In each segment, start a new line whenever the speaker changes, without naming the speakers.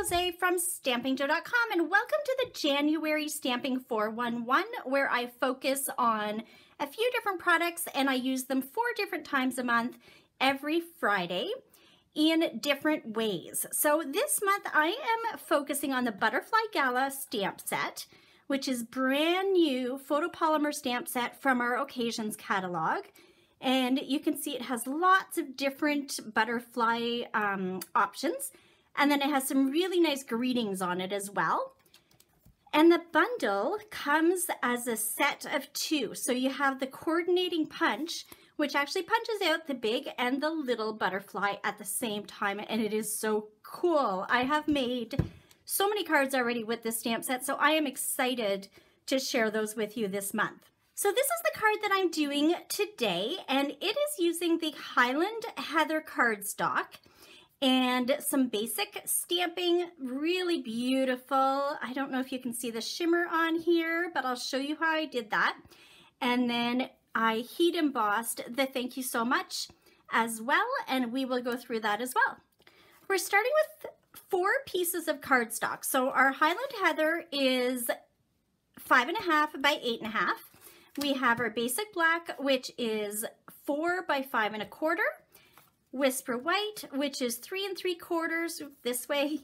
Jose from stampingjoe.com, and welcome to the January Stamping 411, where I focus on a few different products and I use them 4 different times a month every Friday in different ways. So this month I am focusing on the Butterfly Gala stamp set, which is brand new photopolymer stamp set from our Occasions catalog. And you can see it has lots of different butterfly options. And then it has some really nice greetings on it as well. And the bundle comes as a set of 2. So you have the coordinating punch, which actually punches out the big and the little butterfly at the same time. And it is so cool. I have made so many cards already with this stamp set, so I am excited to share those with you this month. So this is the card that I'm doing today, and it is using the Highland Heather cardstock and some basic stamping, really beautiful. I don't know if you can see the shimmer on here, but I'll show you how I did that. And then I heat embossed the thank you so much as well, and we will go through that as well. We're starting with 4 pieces of cardstock. So our Highland Heather is 5.5 by 8.5. We have our basic black, which is 4 by 5.25. Whisper white, which is 3 3/4 this way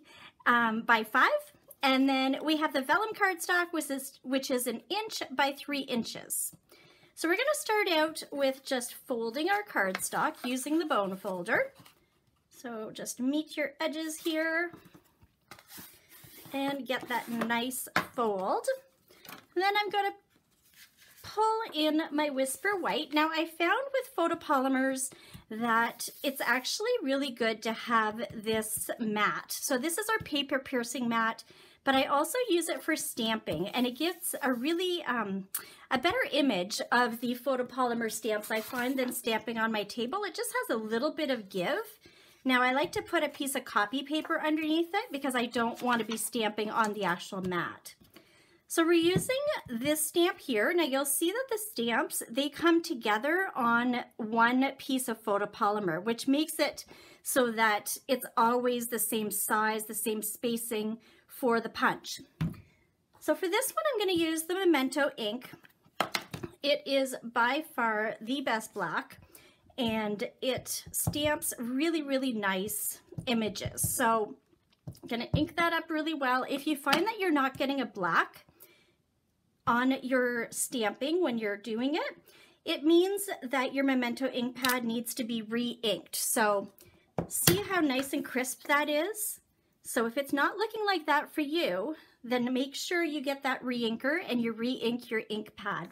by 5. And then we have the vellum cardstock, which is 1 inch by 3 inches. So we're going to start out with just folding our cardstock using the bone folder. So just meet your edges here and get that nice fold. And then I'm going to pull in my Whisper White. Now I found with photopolymers that it's actually really good to have this mat. So this is our paper piercing mat, but I also use it for stamping, and it gives a really a better image of the photopolymer stamps I find than stamping on my table. It just has a little bit of give. Now I like to put a piece of copy paper underneath it because I don't want to be stamping on the actual mat. So we're using this stamp here. Now you'll see that the stamps, they come together on one piece of photopolymer, which makes it so that it's always the same size, the same spacing for the punch. So for this one, I'm going to use the Memento ink. It is by far the best black, and it stamps really, really nice images. So I'm going to ink that up really well. If you find that you're not getting a black on your stamping when you're doing it, it means that your Memento ink pad needs to be re-inked. So see how nice and crisp that is? So if it's not looking like that for you, then make sure you get that re-inker and you re-ink your ink pad.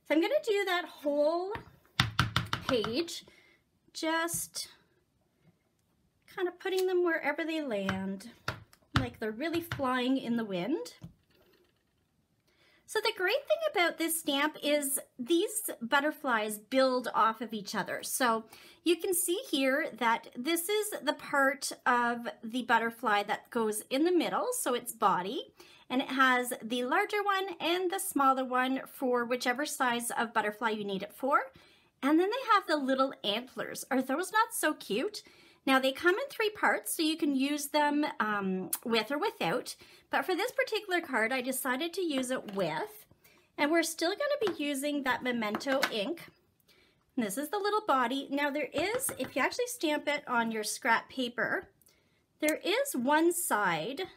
So I'm going to do that whole page, just kind of putting them wherever they land, like they're really flying in the wind. So the great thing about this stamp is these butterflies build off of each other. So you can see here that this is the part of the butterfly that goes in the middle, so its body, and it has the larger one and the smaller one for whichever size of butterfly you need it for. And then they have the little antlers. Are those not so cute? Now they come in 3 parts, so you can use them with or without. But for this particular card, I decided to use it with. And we're still going to be using that Memento ink. And this is the little body. Now there is, if you actually stamp it on your scrap paper, there is one side,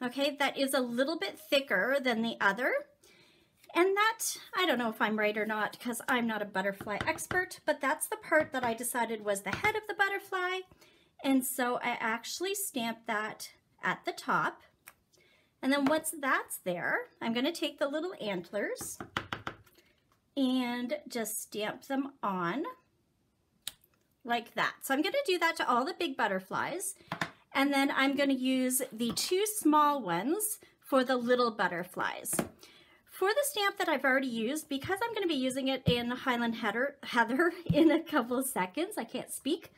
okay, that is a little bit thicker than the other. And that, I don't know if I'm right or not because I'm not a butterfly expert, but that's the part that I decided was the head of the butterfly. And so I actually stamped that at the top. And then once that's there, I'm going to take the little antlers and just stamp them on like that. So I'm going to do that to all the big butterflies. And then I'm going to use the 2 small ones for the little butterflies. For the stamp that I've already used, because I'm going to be using it in Highland Heather in a couple of seconds, I can't speak,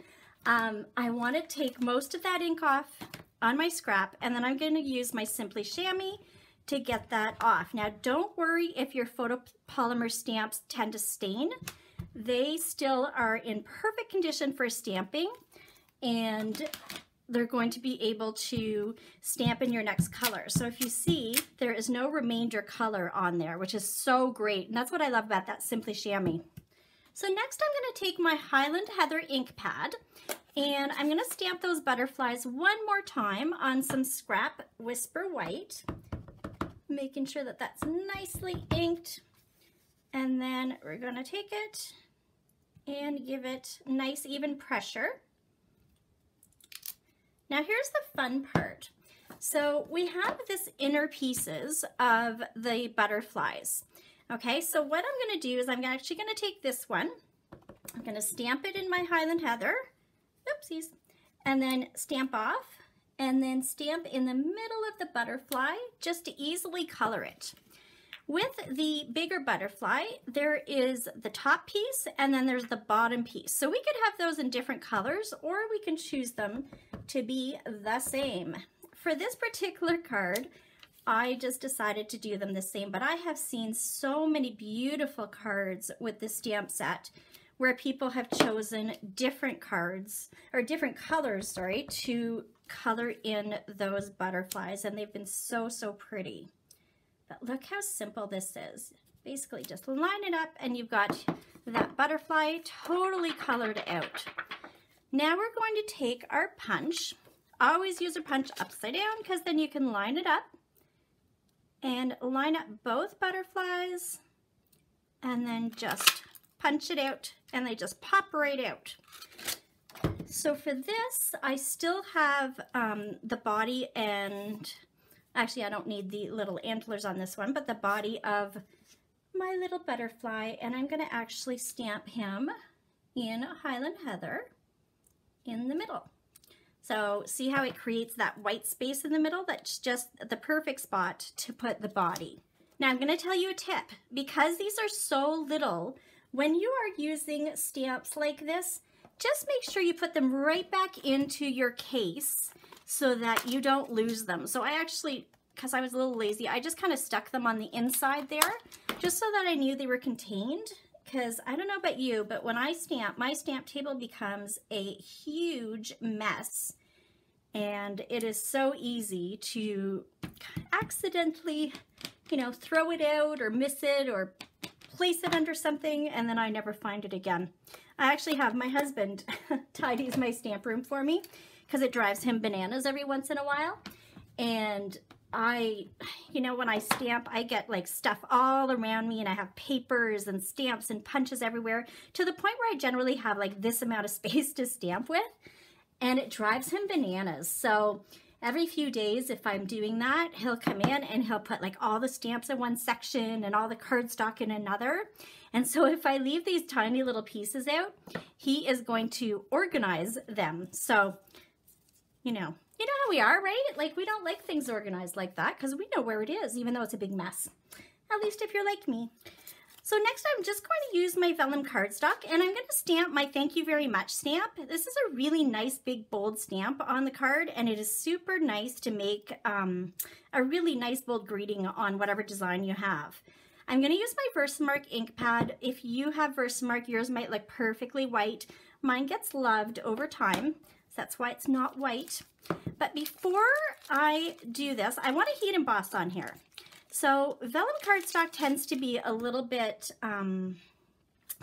I want to take most of that ink off on my scrap, and then I'm going to use my Simply Chamois to get that off. Now don't worry if your photopolymer stamps tend to stain. They still are in perfect condition for stamping, and they're going to be able to stamp in your next color. So if you see, there is no remainder color on there, which is so great. And that's what I love about that Simply Chamois. So next I'm going to take my Highland Heather ink pad, and I'm going to stamp those butterflies one more time on some scrap Whisper White, making sure that that's nicely inked. And then we're going to take it and give it nice even pressure. Now here's the fun part. So we have this inner pieces of the butterflies. Okay, so what I'm going to do is I'm actually going to take this one. I'm going to stamp it in my Highland Heather. Oopsies. And then stamp off, and then stamp in the middle of the butterfly just to easily color it. With the bigger butterfly, there is the top piece and then there's the bottom piece. So we could have those in different colors, or we can choose them to be the same. For this particular card, I just decided to do them the same, but I have seen so many beautiful cards with the stamp set where people have chosen different cards, or different colors, sorry, to color in those butterflies, and they've been so, so pretty. But look how simple this is. Basically just line it up and you've got that butterfly totally colored out. Now we're going to take our punch. Always use a punch upside down, because then you can line it up and line up both butterflies and then just punch it out, and they just pop right out. So for this, I still have the body, and actually I don't need the little antlers on this one, but the body of my little butterfly, and I'm going to actually stamp him in Highland Heather in the middle. So see how it creates that white space in the middle? That's just the perfect spot to put the body. Now I'm going to tell you a tip. Because these are so little, when you are using stamps like this, just make sure you put them right back into your case so that you don't lose them. So I actually, because I was a little lazy, I just kind of stuck them on the inside there just so that I knew they were contained. Because I don't know about you, but when I stamp, my stamp table becomes a huge mess. And it is so easy to accidentally, you know, throw it out or miss it or place it under something, and then I never find it again. I actually have my husband tidies my stamp room for me because it drives him bananas every once in a while. And you know, when I stamp, I get like stuff all around me, and I have papers and stamps and punches everywhere, to the point where I generally have like this amount of space to stamp with, and it drives him bananas. So every few days, if I'm doing that, he'll come in and he'll put like all the stamps in one section and all the cardstock in another. And so if I leave these tiny little pieces out, he is going to organize them. So, you know how we are, right? Like, we don't like things organized like that because we know where it is, even though it's a big mess. At least if you're like me. So next I'm just going to use my vellum cardstock, and I'm going to stamp my thank you very much stamp. This is a really nice big bold stamp on the card, and it is super nice to make a really nice bold greeting on whatever design you have. I'm going to use my Versamark ink pad. If you have Versamark, yours might look perfectly white. Mine gets loved over time, so that's why it's not white. But before I do this, I want to heat emboss on here. So vellum cardstock tends to be a little bit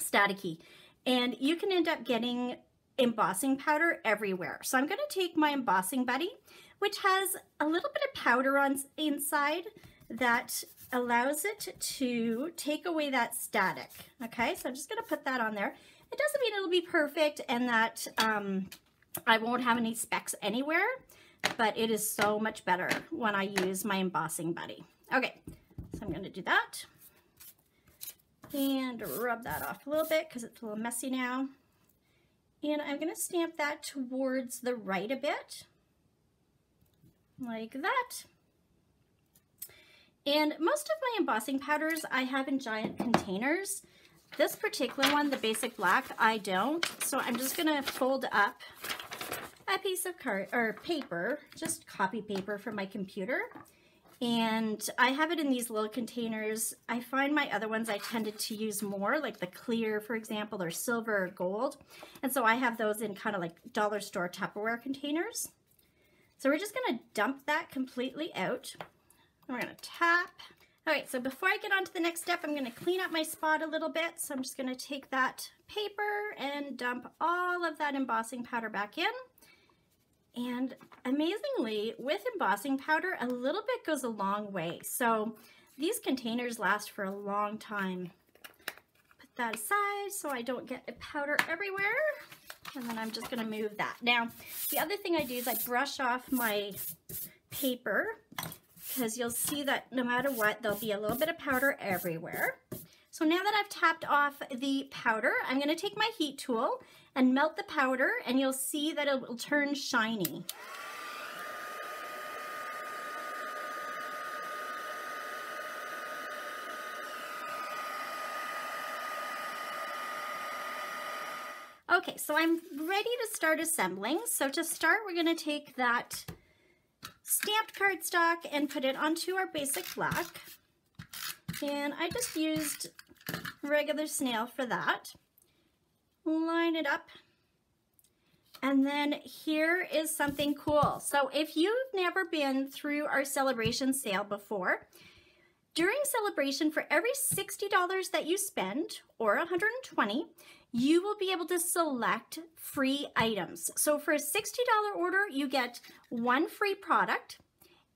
staticky, and you can end up getting embossing powder everywhere. So I'm going to take my embossing buddy, which has a little bit of powder on inside that allows it to take away that static. Okay, so I'm just going to put that on there. It doesn't mean it'll be perfect and that I won't have any specks anywhere, but it is so much better when I use my embossing buddy. Okay, so I'm going to do that and rub that off a little bit because it's a little messy now. And I'm going to stamp that towards the right a bit, like that. And most of my embossing powders I have in giant containers. This particular one, the basic black, I don't. So I'm just going to fold up a piece of paper, just copy paper from my computer. And I have it in these little containers. I find my other ones I tended to use more, like the clear, for example, or silver or gold. And so I have those in kind of like dollar store Tupperware containers. So we're just gonna dump that completely out. And we're gonna tap. All right, so before I get on to the next step, I'm gonna clean up my spot a little bit. So I'm just gonna take that paper and dump all of that embossing powder back in. And amazingly, with embossing powder, a little bit goes a long way. So these containers last for a long time. Put that aside so I don't get powder everywhere. And then I'm just gonna move that. Now, the other thing I do is I brush off my paper, because you'll see that no matter what, there'll be a little bit of powder everywhere. So now that I've tapped off the powder, I'm gonna take my heat tool and melt the powder, and you'll see that it will turn shiny. Okay, so I'm ready to start assembling. So to start, we're gonna take that stamped cardstock and put it onto our basic black. And I just used regular snail for that. Line it up. And then here is something cool. So if you've never been through our celebration sale before, during celebration, for every $60 that you spend, or $120, you will be able to select free items. So for a $60 order, you get one free product.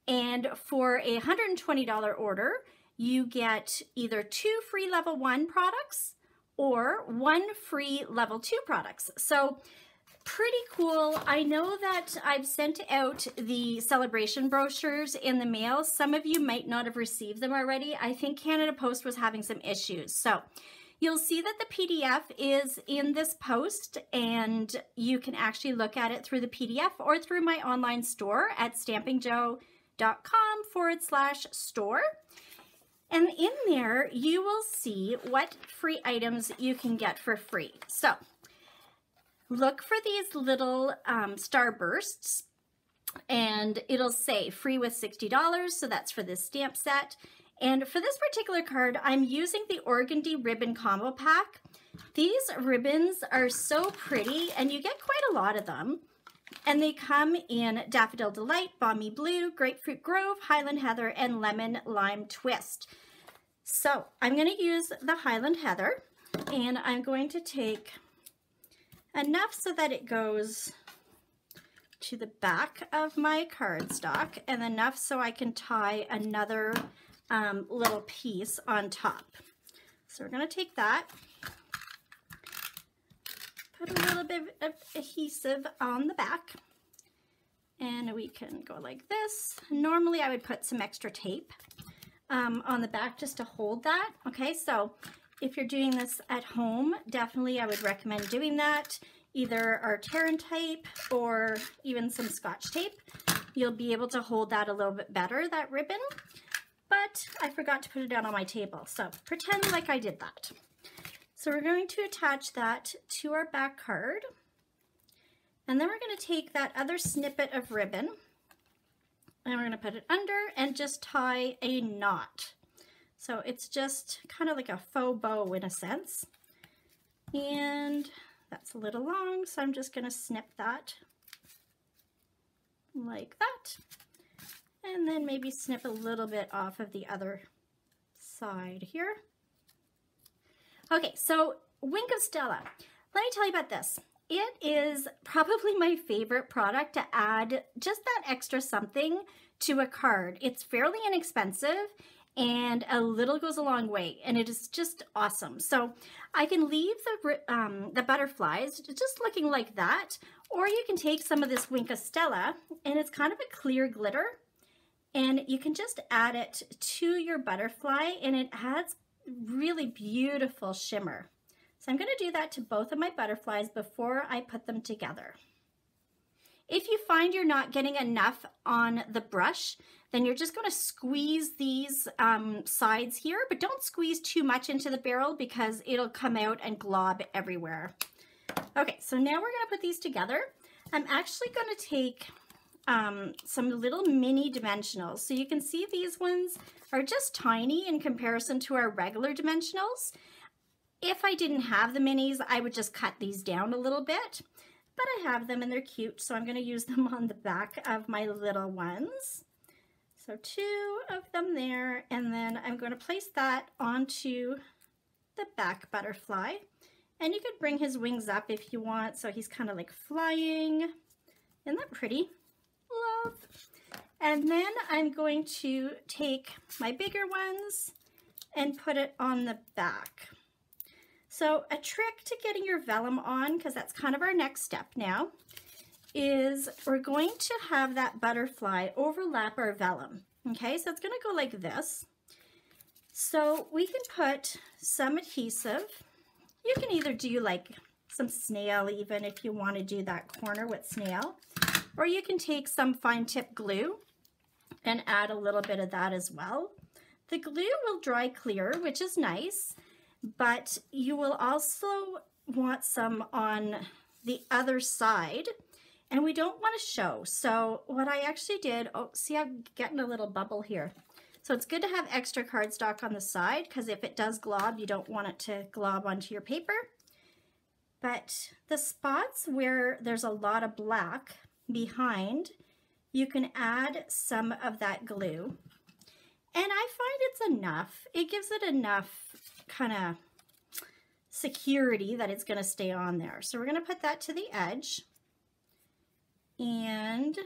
And for a $120 order, you get either 2 free level 1 products or 1 free level 2 products. So pretty cool. I know that I've sent out the celebration brochures in the mail. Some of you might not have received them already. I think Canada Post was having some issues. So you'll see that the PDF is in this post, and you can actually look at it through the PDF or through my online store at stampingjoe.com/store. And in there, you will see what free items you can get for free. So look for these little starbursts, and it'll say free with $60. So that's for this stamp set. And for this particular card, I'm using the Organdy Ribbon Combo Pack. These ribbons are so pretty, and you get quite a lot of them. And they come in Daffodil Delight, Balmy Blue, Grapefruit Grove, Highland Heather, and Lemon Lime Twist. So I'm going to use the Highland Heather, and I'm going to take enough so that it goes to the back of my cardstock, and enough so I can tie another little piece on top. So we're going to take that, put a little bit of adhesive on the back, and we can go like this. Normally I would put some extra tape on the back just to hold that. Okay, so if you're doing this at home, definitely I would recommend doing that. Either our Terran tape or even some Scotch tape. You'll be able to hold that a little bit better, that ribbon. But I forgot to put it down on my table, so pretend like I did that. So we're going to attach that to our back card, and then we're going to take that other snippet of ribbon, and we're going to put it under and just tie a knot. So it's just kind of like a faux bow in a sense, and that's a little long, so I'm just going to snip that like that. And then maybe snip a little bit off of the other side here. Okay, so Wink of Stella. Let me tell you about this. It is probably my favorite product to add just that extra something to a card. It's fairly inexpensive, and a little goes a long way, and it is just awesome. So I can leave the butterflies just looking like that, or you can take some of this Wink of Stella, and it's kind of a clear glitter, and you can just add it to your butterfly, and it adds really beautiful shimmer. So I'm going to do that to both of my butterflies before I put them together. If you find you're not getting enough on the brush, then you're just going to squeeze these sides here, but don't squeeze too much into the barrel because it'll come out and glob everywhere. Okay, so now we're going to put these together. I'm actually going to take some little mini dimensionals. So you can see these ones are just tiny in comparison to our regular dimensionals. If I didn't have the minis, I would just cut these down a little bit. but I have them and they're cute, so I'm going to use them on the back of my little ones. So 2 of them there, and then I'm going to place that onto the back butterfly. And you could bring his wings up if you want, so he's kind of like flying. Isn't that pretty? Love. And then I'm going to take my bigger ones and put it on the back. So a trick to getting your vellum on, because that's kind of our next step now, is we're going to have that butterfly overlap our vellum. Okay, so it's going to go like this. So we can put some adhesive. You can either do like some snail even if you want to do that corner with snail, or you can take some fine tip glue and add a little bit of that as well. The glue will dry clear, which is nice, but you will also want some on the other side, and we don't want to show. So what I actually did, oh, see, I'm getting a little bubble here. So it's good to have extra cardstock on the side, because if it does glob, you don't want it to glob onto your paper. But the spots where there's a lot of black behind, you can add some of that glue. And I find it's enough. It gives it enough kind of security that it's going to stay on there. So we're going to put that to the edge and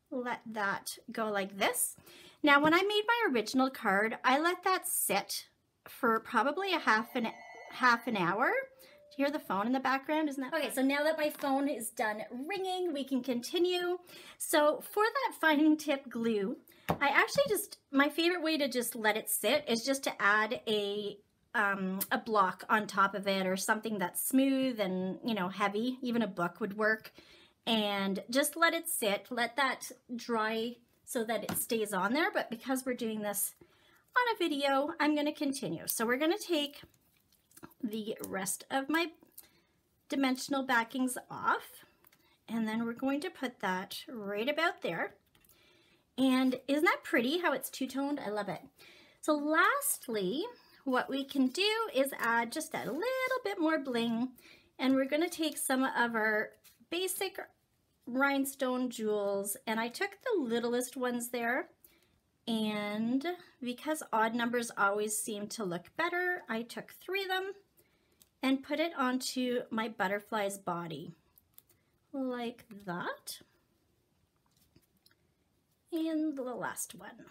let that go like this. Now, when I made my original card, I let that sit for probably a half an hour. Do you hear the phone in the background? Isn't that okay? Fun? So now that my phone is done ringing, we can continue. So for that fine tip glue, I actually just, my favorite way to just let it sit is just to add a block on top of it, or something that's smooth and, you know, heavy. Even a book would work. And just let it sit, let that dry so that it stays on there. But because we're doing this on a video, I'm going to continue. So we're going to take the rest of my dimensional backings off, and then we're going to put that right about there. And isn't that pretty how it's two-toned? I love it. So lastly, what we can do is add just a little bit more bling, and we're going to take some of our basic rhinestone jewels, and I took the littlest ones there, and because odd numbers always seem to look better, I took 3 of them and put it onto my butterfly's body like that. And the last one.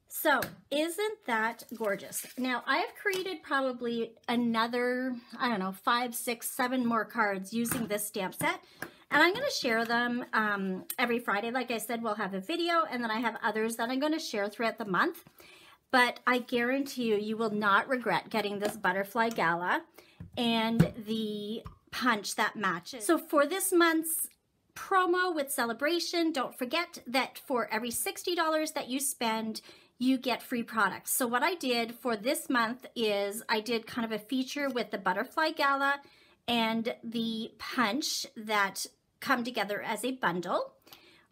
So isn't that gorgeous? Now I have created probably another, I don't know, 5, 6, 7 more cards using this stamp set. And I'm going to share them every Friday. Like I said, we'll have a video, and then I have others that I'm going to share throughout the month. But I guarantee you, you will not regret getting this Butterfly Gala and the punch that matches. So for this month's promo with celebration, don't forget that for every $60 that you spend, you get free products. So what I did for this month is I did kind of a feature with the Butterfly Gala and the punch that come together as a bundle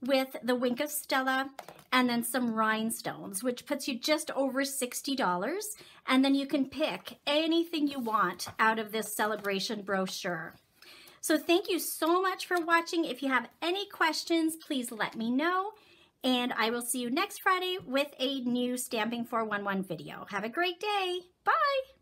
with the Wink of Stella and then some rhinestones, which puts you just over $60. And then you can pick anything you want out of this celebration brochure. So thank you so much for watching. If you have any questions, please let me know. And I will see you next Friday with a new Stamping 411 video. Have a great day. Bye.